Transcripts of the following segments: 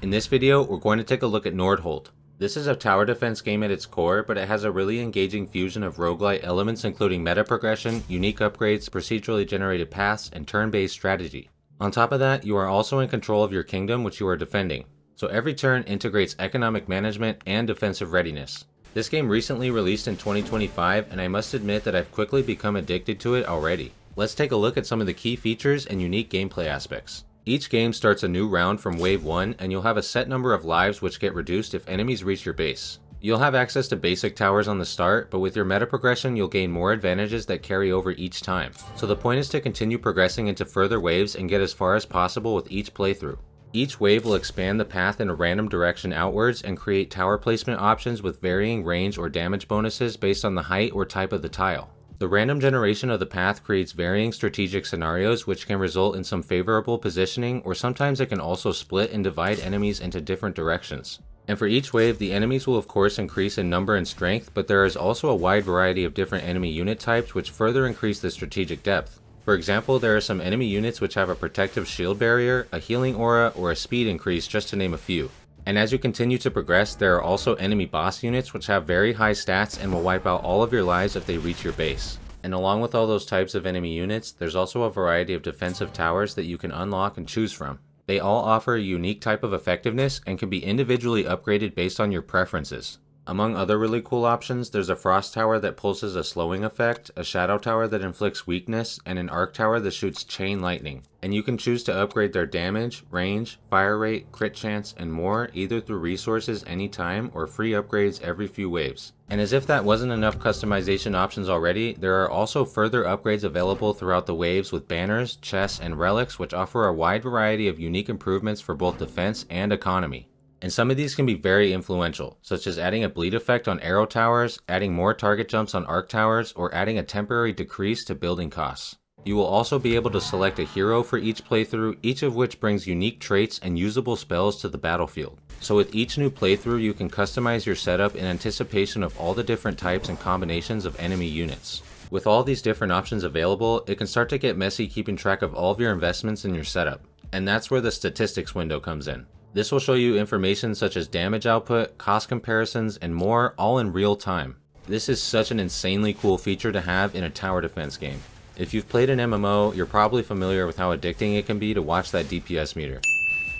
In this video, we're going to take a look at Nordhold. This is a tower defense game at its core, but it has a really engaging fusion of roguelite elements including meta progression, unique upgrades, procedurally generated paths, and turn-based strategy. On top of that, you are also in control of your kingdom which you are defending, so every turn integrates economic management and defensive readiness. This game recently released in 2025, and I must admit that I've quickly become addicted to it already. Let's take a look at some of the key features and unique gameplay aspects. Each game starts a new round from wave 1, and you'll have a set number of lives which get reduced if enemies reach your base. You'll have access to basic towers on the start, but with your meta progression you'll gain more advantages that carry over each time. So the point is to continue progressing into further waves and get as far as possible with each playthrough. Each wave will expand the path in a random direction outwards and create tower placement options with varying range or damage bonuses based on the height or type of the tile. The random generation of the path creates varying strategic scenarios which can result in some favorable positioning, or sometimes it can also split and divide enemies into different directions. And for each wave, the enemies will of course increase in number and strength, but there is also a wide variety of different enemy unit types which further increase the strategic depth. For example, there are some enemy units which have a protective shield barrier, a healing aura, or a speed increase, just to name a few. And as you continue to progress, there are also enemy boss units which have very high stats and will wipe out all of your lives if they reach your base. And along with all those types of enemy units, there's also a variety of defensive towers that you can unlock and choose from. They all offer a unique type of effectiveness and can be individually upgraded based on your preferences. Among other really cool options, there's a frost tower that pulses a slowing effect, a shadow tower that inflicts weakness, and an arc tower that shoots chain lightning. And you can choose to upgrade their damage, range, fire rate, crit chance, and more either through resources anytime or free upgrades every few waves. And as if that wasn't enough customization options already, there are also further upgrades available throughout the waves with banners, chests, and relics which offer a wide variety of unique improvements for both defense and economy. And some of these can be very influential, such as adding a bleed effect on arrow towers, adding more target jumps on arc towers, or adding a temporary decrease to building costs. You will also be able to select a hero for each playthrough, each of which brings unique traits and usable spells to the battlefield. So with each new playthrough you can customize your setup in anticipation of all the different types and combinations of enemy units. With all these different options available, it can start to get messy keeping track of all of your investments in your setup. And that's where the statistics window comes in. This will show you information such as damage output, cost comparisons, and more, all in real time. This is such an insanely cool feature to have in a tower defense game. If you've played an MMO, you're probably familiar with how addicting it can be to watch that DPS meter.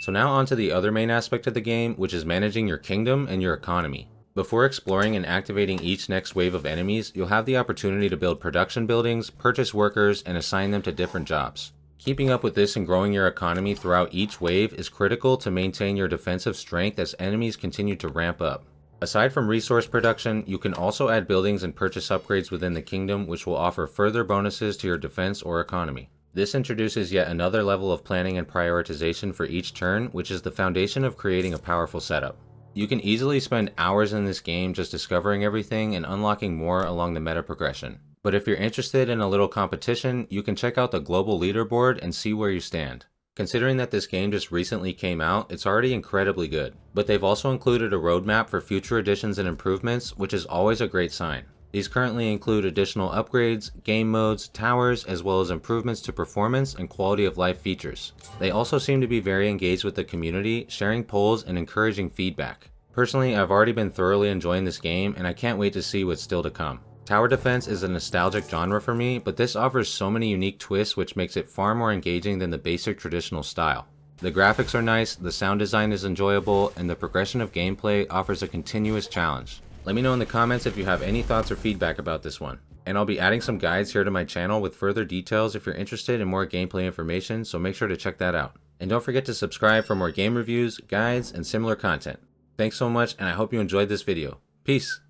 So now on to the other main aspect of the game, which is managing your kingdom and your economy. Before exploring and activating each next wave of enemies, you'll have the opportunity to build production buildings, purchase workers, and assign them to different jobs. Keeping up with this and growing your economy throughout each wave is critical to maintain your defensive strength as enemies continue to ramp up. Aside from resource production, you can also add buildings and purchase upgrades within the kingdom which will offer further bonuses to your defense or economy. This introduces yet another level of planning and prioritization for each turn, which is the foundation of creating a powerful setup. You can easily spend hours in this game just discovering everything and unlocking more along the meta progression. But if you're interested in a little competition, you can check out the global leaderboard and see where you stand. Considering that this game just recently came out, it's already incredibly good. But they've also included a roadmap for future additions and improvements, which is always a great sign. These currently include additional upgrades, game modes, towers, as well as improvements to performance and quality of life features. They also seem to be very engaged with the community, sharing polls and encouraging feedback. Personally, I've already been thoroughly enjoying this game, and I can't wait to see what's still to come. Tower defense is a nostalgic genre for me, but this offers so many unique twists which makes it far more engaging than the basic traditional style. The graphics are nice, the sound design is enjoyable, and the progression of gameplay offers a continuous challenge. Let me know in the comments if you have any thoughts or feedback about this one. And I'll be adding some guides here to my channel with further details if you're interested in more gameplay information, so make sure to check that out. And don't forget to subscribe for more game reviews, guides, and similar content. Thanks so much, and I hope you enjoyed this video. Peace!